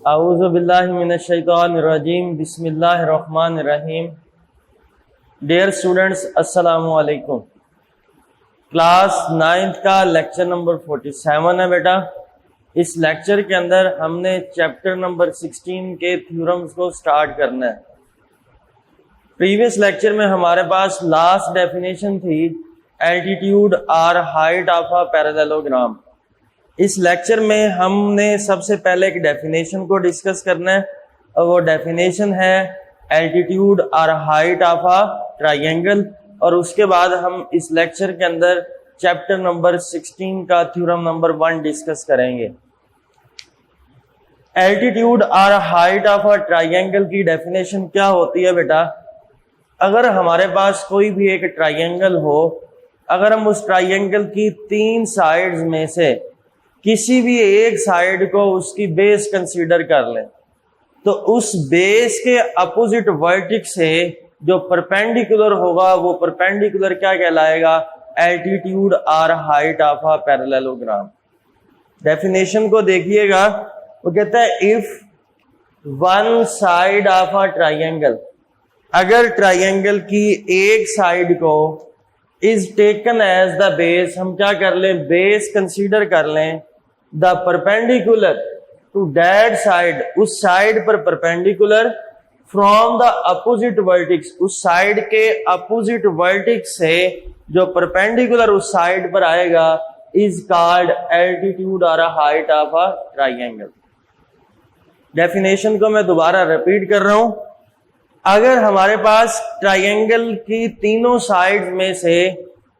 औज़ु बिल्लाहि मिनश्शैतानिर्रजीम बिस्मिल्लाहिर्रहमानिर्रहीम। Dear students, अस्सलामु अलैकुम। क्लास 9th का लेक्चर नंबर 47 है बेटा। इस लेक्चर के अंदर हमने चैप्टर नंबर 16 के थ्योरम्स को स्टार्ट करना है। प्रीवियस लेक्चर में हमारे पास लास्ट डेफिनेशन थी एल्टीट्यूड और हाइट ऑफ अ पैरेललोग्राम। इस लेक्चर में हमने सबसे पहले एक डेफिनेशन को डिस्कस करना है और वो डेफिनेशन है एल्टीट्यूड और हाइट ऑफ अ ट्रायंगल। और उसके बाद हम इस लेक्चर के अंदर चैप्टर नंबर 16 का थ्योरम नंबर 1 डिस्कस करेंगे। एल्टीट्यूड और हाइट ऑफ अ ट्रायंगल की डेफिनेशन क्या होती है बेटा? अगर हमारे पास कोई भी एक ट्रायंगल हो, अगर हम उस ट्रायंगल की 3 साइड्स में से किसी भी एक साइड को उसकी बेस कंसीडर कर लें, तो उस बेस के अपोजिट वर्टेक्स से जो परपेंडिकुलर होगा वो परपेंडिकुलर क्या कहलाएगा? एल्टीट्यूड और height of a parallelogram. Definition को देखिएगा, वो कहता है if one side of a triangle, अगर ट्रायंगल की एक साइड को is taken as the base, हम क्या कर लें? बेस कंसीडर कर लें। The perpendicular to that side, उस साइड पर perpendicular from the opposite vertex, उस साइड के अपोजिट वर्टेक्स से जो परपेंडिकुलर उस साइड पर आएगा इज कॉल्ड एल्टीट्यूड और height of a triangle. Definition को मैं दोबारा रिपीट कर रहा हूं। अगर हमारे पास ट्रायंगल की तीनों साइड में से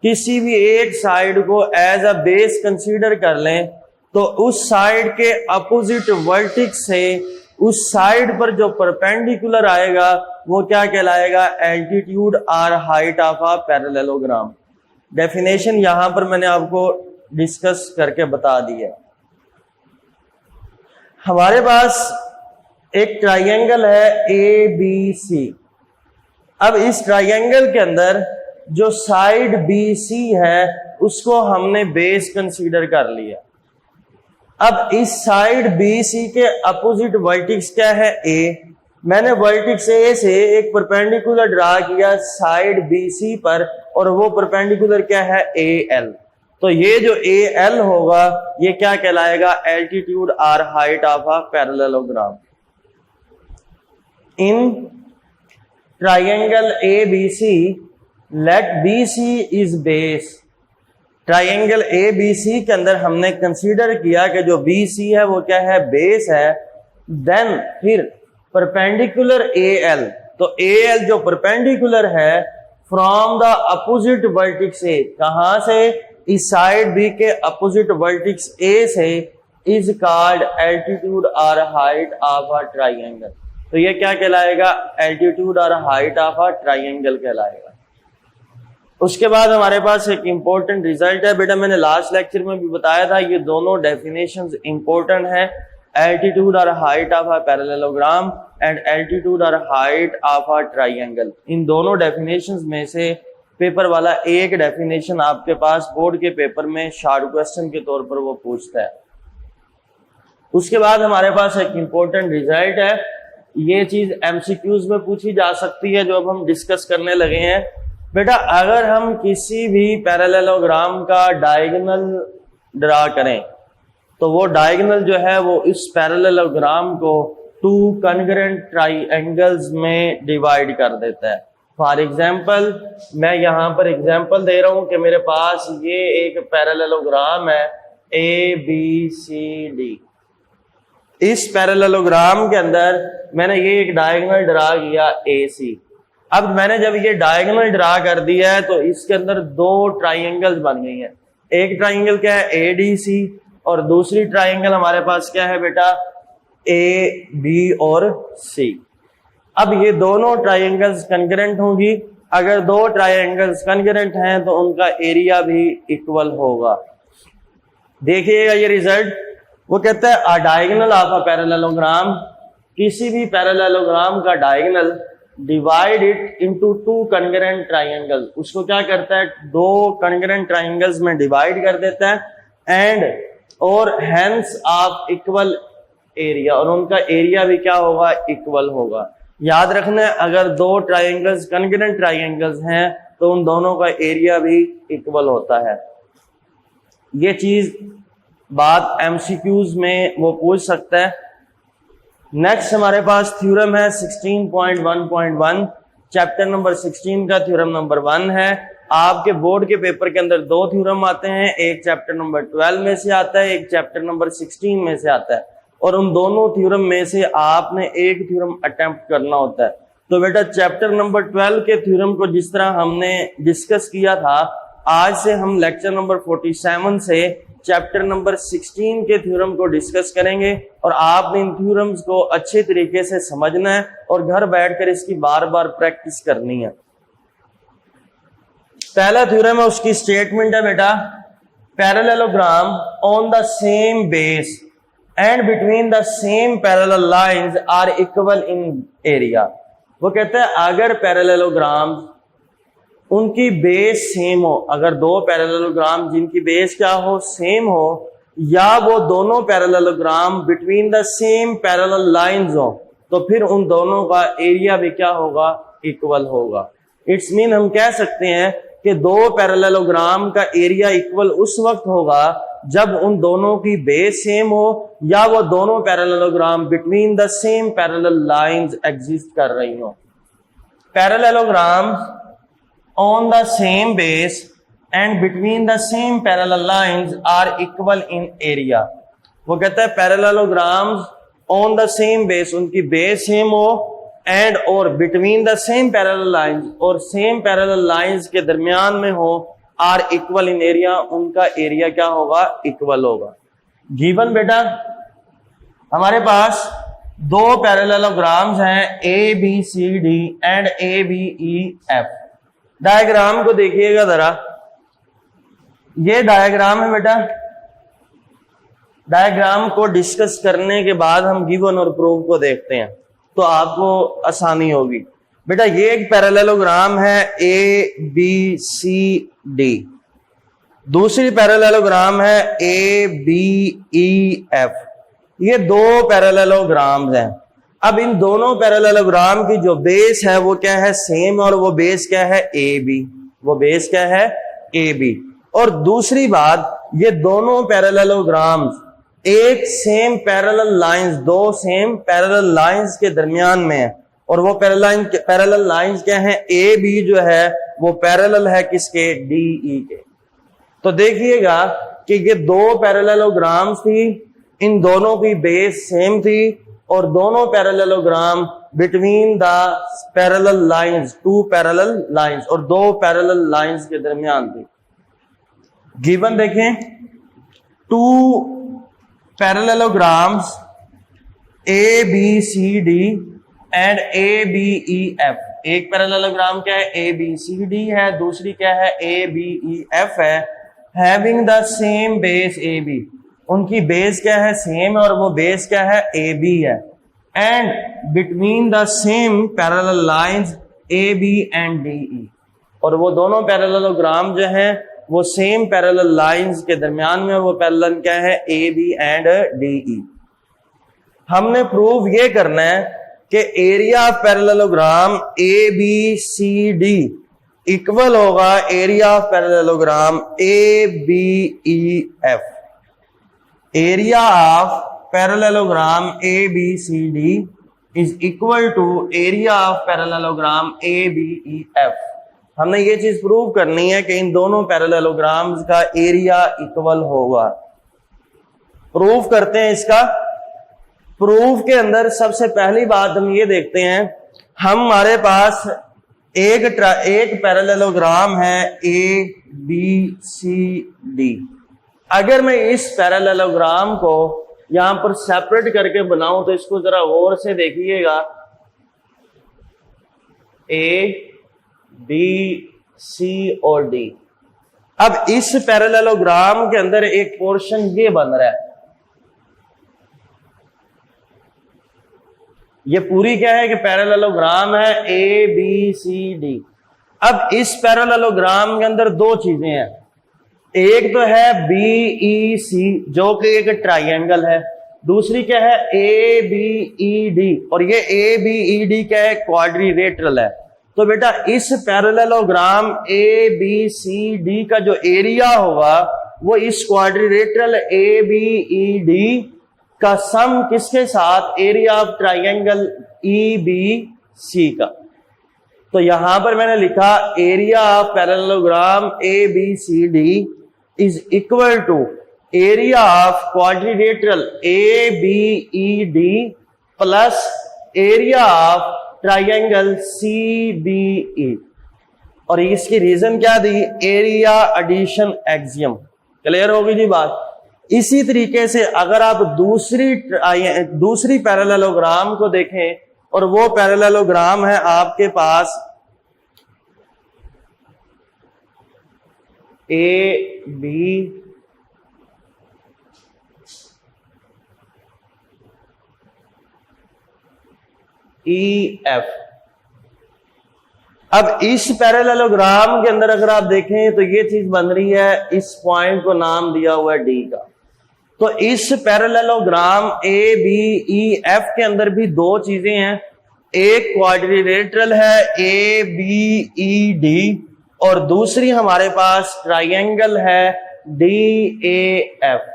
किसी भी एक साइड को एज अ बेस कंसीडर कर लें, तो उस साइड के अपोजिट वर्टेक्स से उस साइड पर जो परपेंडिकुलर आएगा वो क्या कहलाएगा? एल्टीट्यूड और height of a parallelogram. Definition यहां पर मैंने आपको डिस्कस करके बता दिया। हमारे पास एक ट्रायंगल है ABC। अब इस ट्रायंगल के अंदर जो साइड BC है उसको हमने बेस कंसीडर कर लिया। अब इस साइड BC के अपोजिट वर्टेक्स क्या है? A। मैंने वर्टेक्स A से एक परपेंडिकुलर ड्रा किया साइड BC पर, और वो परपेंडिकुलर क्या है? AL। तो ये जो AL होगा ये क्या कहलाएगा? एल्टीट्यूड और height of a parallelogram. In triangle ABC, let BC is base. Triangle ABC के अंदर हमने कंसीडर किया कि जो BC है वो क्या है? बेस है। देन फिर परपेंडिकुलर AL, तो AL जो परपेंडिकुलर है फ्रॉम द अपोजिट वर्टेक्स से, कहां से? इस साइड B के अपोजिट वर्टेक्स A से, इज कॉल्ड एल्टीट्यूड और हाइट ऑफ अ ट्रायंगल। तो ये क्या कहलाएगा? एल्टीट्यूड और हाइट ऑफ अ ट्रायंगल कहलाएगा। उसके बाद हमारे पास एक इंपॉर्टेंट रिजल्ट है बेटा। मैंने लास्ट लेक्चर में भी बताया था ये दोनों डेफिनेशंस इंपॉर्टेंट है, एल्टीट्यूड और height of a parallelogram and altitude और हाइट ऑफ अ ट्रायंगल। इन दोनों डेफिनेशंस में से पेपर वाला एक डेफिनेशन आपके पास बोर्ड के पेपर में शॉर्ट क्वेश्चन के तौर पर वो पूछता है। उसके बाद हमारे पास एक इंपॉर्टेंट रिजल्ट है, ये चीज MCQs में पूछी जा सकती है जो अब हम डिस्कस करने लगे हैं। बेटा अगर हम किसी भी पैरेललोग्राम का डायगोनल ड्रा करें तो वो डायगोनल जो है वो इस पैरेललोग्राम को 2 कॉन्ग्रुएंट ट्रायंगल्स में डिवाइड कर देता है। फॉर एग्जांपल मैं यहां पर एग्जांपल दे रहा हूं कि मेरे पास ये एक पैरेललोग्राम है ABCD। इस पैरेललोग्राम के अंदर मैंने ये एक डायगोनल ड्रा किया AC। अब मैंने जब ये डायगोनल ड्रा कर दिया है तो इसके अंदर 2 ट्रायंगल्स बन गई हैं। एक ट्रायंगल क्या है? ADC, और दूसरी ट्रायंगल हमारे पास क्या है बेटा? AB और C। अब ये दोनों ट्रायंगल्स कॉन्ग्रुएंट होंगी। अगर 2 ट्रायंगल्स कॉन्ग्रुएंट हैं तो उनका एरिया भी इक्वल होगा। देखिएगा ये रिजल्ट, वो कहता है अ डायगोनल ऑफ अ पैरेललोग्राम, किसी भी पैरेललोग्राम का diagonal divide it into 2 congruent triangle, उसको क्या करता है? 2 कॉन्ग्रुएंट ट्रायंगल्स में डिवाइड कर देता है। एंड और हेंस ऑफ इक्वल एरिया, और उनका एरिया भी क्या होगा, इक्वल होगा। याद रखना, अगर दो ट्राइंगल्स कॉन्ग्रुएंट ट्राइंगल्स हैं तो उन दोनों का एरिया भी इक्वल होता है। ये चीज बात एमसीक्यूज में वो पूछ सकता है। नेक्स्ट हमारे पास थ्योरम है 16.1.1, चैप्टर नंबर 16 का थ्योरम नंबर 1 है। आपके बोर्ड के पेपर के अंदर दो थ्योरम आते हैं, एक चैप्टर नंबर 12 में से आता है, एक चैप्टर नंबर 16 में से आता है, और उन दोनों थ्योरम में से आपने एक थ्योरम अटेम्प्ट करना होता है। तो बेटा चैप्टर नंबर 12 के थ्योरम को जिस तरह हमने डिस्कस किया था, आज से हम लेक्चर नंबर 47 से चैप्टर नंबर 16 के थ्योरम को डिस्कस करेंगे, और आपने इन थ्योरम्स को अच्छे तरीके से समझना है और घर बैठकर इसकी बार बार प्रैक्टिस करनी है। पहला थ्योरम है, उसकी स्टेटमेंट है बेटा, parallelogram on the same base and between the same parallel lines are equal in area. वो कहते हैं अगर पैरेललोग्राम उनकी बेस सेम हो, अगर दो पैरेललोग्राम जिनकी बेस क्या हो, सेम हो, या वो दोनों parallelogram between the same parallel lines हो, तो फिर उन दोनों का एरिया भी क्या होगा, इक्वल होगा। इट्स मीन हम कह सकते हैं कि दो पैरेललोग्राम का एरिया इक्वल उस वक्त होगा जब उन दोनों की बेस सेम हो, या वो दोनों parallelogram between the same parallel lines exist कर रही हो। Parallelogram on the same base and between the same parallel lines are equal in area। वो कहता है parallelograms on the same base, उनकी बेस सेम हो, and और between the same parallel lines, और सेम पैरेलल लाइंस के दरमियान में हो, are equal in area, उनका एरिया क्या होगा, इक्वल होगा। गिवन बेटा हमारे पास दो पैरेललोग्राम्स हैं A B C D and A B E F. Diagram को देखिएगा जरा, ये डायग्राम है बेटा। डायग्राम को डिस्कस करने के बाद हम गिवन और प्रूफ को देखते हैं तो आपको आसानी होगी। बेटा ये एक पैरेललोग्राम है ए बी सी डी, दूसरी पैरेललोग्राम है ए बी ई एफ। ये दो पैरेललोग्राम्स हैं। अब इन दोनों पैरेललोग्राम की जो बेस है वो क्या है, सेम, और वो बेस क्या है, ए बी। वो बेस क्या है, ए बी। और दूसरी बात, ये दोनों पैरेललोग्राम्स एक सेम पैरेलल लाइंस, दो सेम पैरेलल लाइंस के दरमियान में है, और वो पैरेलल लाइंस क्या है, ए बी जो है वो पैरेलल है किसके, डी ई के। तो देखिएगा कि ये दो पैरेललोग्राम्स थी, इन दोनों की बेस सेम थी, और दोनों parallelogram between the parallel lines, two parallel lines, और दो पैरेलल लाइंस के दरमियान थी। गिवन देखें, two parallelograms A B C D and A B E F. एक पैरेललोग्राम क्या है, ए बी सी डी है, दूसरी क्या है, ए बी ई एफ है। Having the same base A B, उनकी बेस क्या है, सेम, और वो बेस क्या है, ए बी है। And between the same parallel lines A B and D E, और वो दोनों पैरेललोग्राम जो हैं वो सेम पैरेलल लाइंस के दरमियान में, वो पैरेलल क्या है, A B and D E. हमने प्रूव ये करना है कि area of parallelogram A B C D equal होगा area of parallelogram A B E F. Area of parallelogram ABCD is equal to area of parallelogram ABEF। हमने ये चीज prove करनी है कि इन दोनों पैरेललोग्राम्स का एरिया इक्वल होगा। प्रूफ करते हैं इसका। प्रूफ के अंदर सबसे पहली बात हम ये देखते हैं, हमारे पास एक पैरेललोग्राम है ए बी सी डी। अगर मैं इस पैरेललोग्राम को यहां पर सेपरेट करके बनाऊं तो इसको जरा गौर से देखिएगा, ए बी सी और डी। अब इस पैरेललोग्राम के अंदर एक पोर्शन ये बन रहा है, ये पूरी क्या है कि पैरेललोग्राम है ए बी सी डी। अब इस पैरेललोग्राम के अंदर दो चीजें हैं, एक तो है बी ई सी जो कि एक ट्राइंगल है, दूसरी क्या है ए बी ई डी, और ये ए बी ई डी क्या है क्वाड्रिलेटरल है। तो बेटा इस parallelogram A B C D का जो एरिया होगा वो इस quadrilateral A B E D का सम किसके साथ, area of triangle E B C का। तो यहां पर मैंने लिखा area of parallelogram A B C D is equal to area of quadrilateral A B E D plus area of triangle C B E. और इसकी रीजन क्या दी, एरिया एडिशन एक्सियम। क्लियर होगी जी बात। इसी तरीके से अगर आप दूसरी पैरेललोग्राम को देखें, और वो पैरेललोग्राम है आपके पास ए बी ई एफ। अब इस पैरेललोग्राम के अंदर अगर आप देखें तो ये चीज बन रही है, इस पॉइंट को नाम दिया हुआ है डी का। तो इस parallelogram A B E F के अंदर भी दो चीजें हैं, एक क्वाड्रिलेटरल है ए बी ई डी और दूसरी हमारे पास ट्राइंगल है डी ए एफ।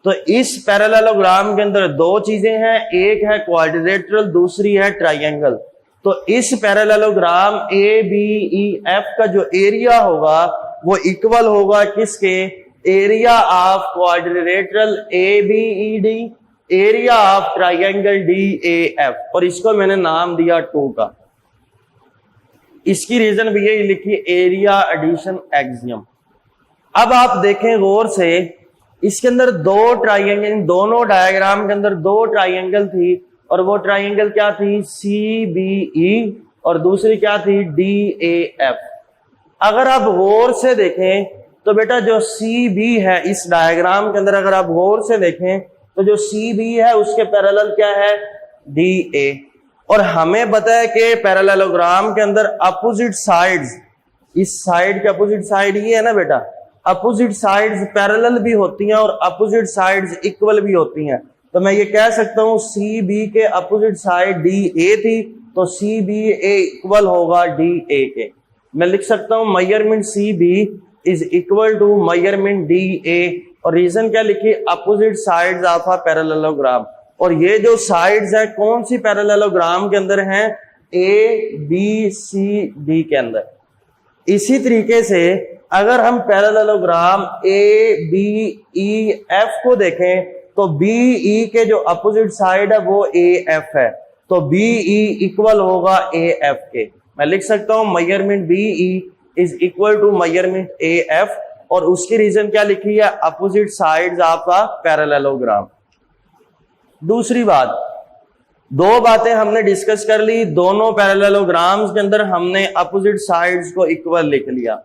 तो इस पैरेललोग्राम के अंदर दो चीजें हैं, एक है क्वाड्रिलेटरल, दूसरी है ट्राइंगल। तो इस parallelogram A B E F का जो एरिया होगा वो इक्वल होगा किसके, area of quadrilateral A B E D, area of triangle D A F, और इसको मैंने नाम दिया 2 का। इसकी रीजन भी यही लिखी, एरिया एडिशन एक्सियम। अब आप देखें गौर से, इसके अंदर दो ट्राइंगल, दोनों डायग्राम के अंदर दो ट्राइंगल थी, और वो ट्राइंगल क्या थी, सी बी ई, और दूसरी क्या थी, डी ए एफ। अगर आप गौर से देखें तो बेटा जो सी बी है इस डायग्राम के अंदर, अगर आप गौर से देखें तो जो सी बी है उसके पैरेलल क्या है, डी ए। और हमें पता है कि पैरेललोग्राम के अंदर अपोजिट साइड्स, इस साइड के अपोजिट साइड ये है ना बेटा, अपोजिट साइड्स पैरेलल भी होती हैं और अपोजिट साइड्स इक्वल भी होती हैं। तो मैं ये कह सकता हूं सी बी के अपोजिट साइड डी ए थी, तो सी बी ए इक्वल होगा डी ए के। मैं लिख सकता हूं measurement C B is equal to measurement D A. और रीजन क्या लिखी, opposite sides of a parallelogram. और ये जो साइड्स है कौन सी पैरेललोग्राम के अंदर हैं, ए बी सी डी के अंदर। इसी तरीके से अगर हम parallelogram A B E F को देखें तो बी ई के जो अपोजिट साइड है वो ए एफ है, तो बी ई इक्वल होगा ए एफ के। मैं लिख सकता हूं measurement B E is equal to measurement A F, और उसकी रीजन क्या लिखी है, opposite sides of a parallelogram. दूसरी बात, दो बातें हमने डिस्कस कर ली, दोनों पैरेललोग्राम्स के अंदर हमने अपोजिट साइड्स को इक्वल लिख लिया।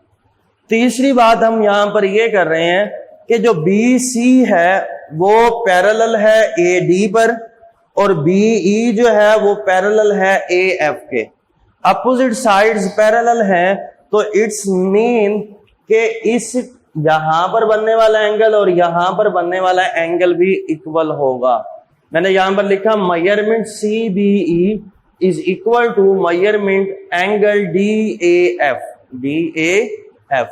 तीसरी बात हम यहां पर ये कर रहे हैं कि जो बी सी है वो पैरेलल है ए डी पर, और बी ई जो है वो पैरेलल है ए एफ के। अपोजिट साइड्स पैरेलल हैं, तो इट्स मीन कि इस यहां पर बनने वाला एंगल और यहां पर बनने वाला एंगल भी इक्वल होगा। मैंने यहां पर लिखा measurement C B E is equal to measurement angle D A F, D A F.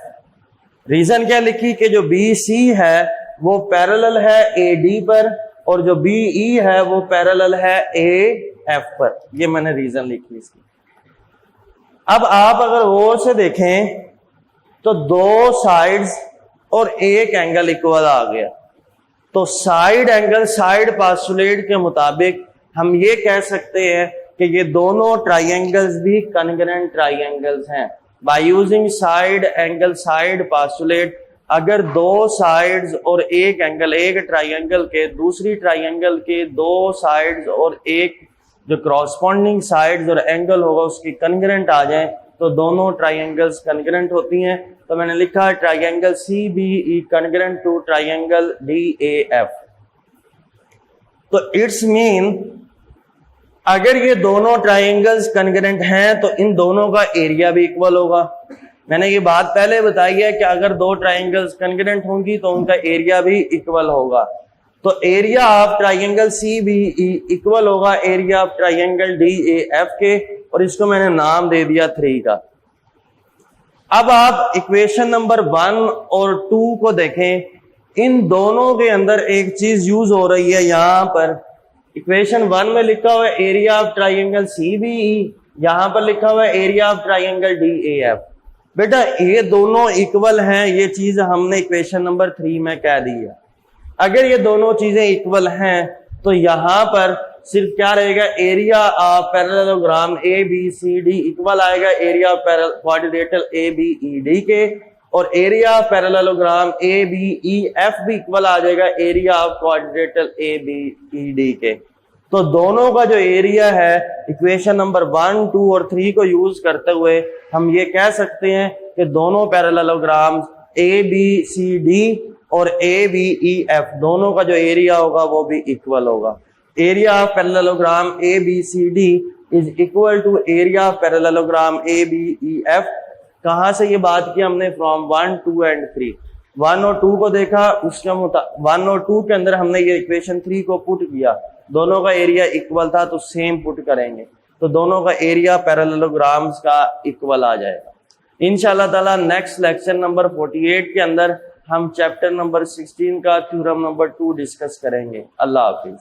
Reason क्या लिखी कि जो बी सी है वो पैरेलल है ए डी पर, और जो बी ई है वो पैरेलल है ए एफ पर। ये मैंने रीजन लिखी इसकी। अब आप अगर गौर से देखें तो दो साइड्स और एक एंगल इक्वल आ गया। तो साइड एंगल, साइड पास्टुलेट के मुताबिक हम ये कह सकते हैं कि ये दोनों ट्राइंगल्स भी कॉन्ग्रुएंट ट्राइंगल्स हैं। By using side angle side postulate, अगर दो साइड्स और एक एंगल, एक ट्राइंगल के दूसरी ट्राइंगल के दो साइड्स और एक जो कॉरस्पॉन्डिंग साइड्स और एंगल होगा उसकी कॉन्ग्रुएंट आ जाए तो दोनों ट्राइंगल्स कॉन्ग्रुएंट होती हैं। तो मैंने लिखा triangle C B E congruent to triangle D A F. तो इट्स मीन अगर ये दोनों ट्राइंगल्स कॉन्ग्रुएंट हैं तो इन दोनों का एरिया भी इक्वल होगा। मैंने ये बात पहले बताई है कि अगर दो ट्राइंगल्स कॉन्ग्रुएंट होंगी तो उनका एरिया भी इक्वल होगा। तो area of triangle C B E equal होगा area of triangle D A F के, और इसको मैंने नाम दे दिया 3 का। अब आप इक्वेशन नंबर 1 और 2 को देखें, इन दोनों के अंदर एक चीज यूज हो रही है। यहां पर इक्वेशन 1 में लिखा हुआ है area of triangle C B E, यहां पर लिखा हुआ है area of triangle D A F. बेटा ये दोनों इक्वल हैं, ये चीज हमने इक्वेशन नंबर 3 में कह दी है। अगर ये दोनों चीजें इक्वल हैं तो यहां पर सिर्फ क्या रहेगा, area of parallelogram A B C D equal आएगा area of quadrilateral A B E D के, और area of parallelogram A B E F भी इक्वल आ जाएगा area of quadrilateral A B E D के। तो दोनों का जो एरिया है इक्वेशन नंबर 1, 2 और 3 को यूज करते हुए हम ये कह सकते हैं कि दोनों parallelogram A B C D और ए बी ई एफ दोनों का जो एरिया होगा वो भी इक्वल होगा। Area of parallelogram A B C D is equal to area of parallelogram A B E F. कहां से ये बात की हमने, फ्रॉम 1, 2 एंड 3। 1 और 2 को देखा, उसके 1 और 2 के अंदर हमने ये इक्वेशन 3 को पुट किया, दोनों का एरिया इक्वल था तो सेम पुट करेंगे, तो दोनों का एरिया पैरेललोग्राम्स का इक्वल आ जाएगा। इंशाल्लाह ताला नेक्स्ट लेक्चर नंबर 48 के अंदर हम चैप्टर नंबर 16 का थ्योरम नंबर 2 डिस्कस करेंगे। अल्लाह हाफिज।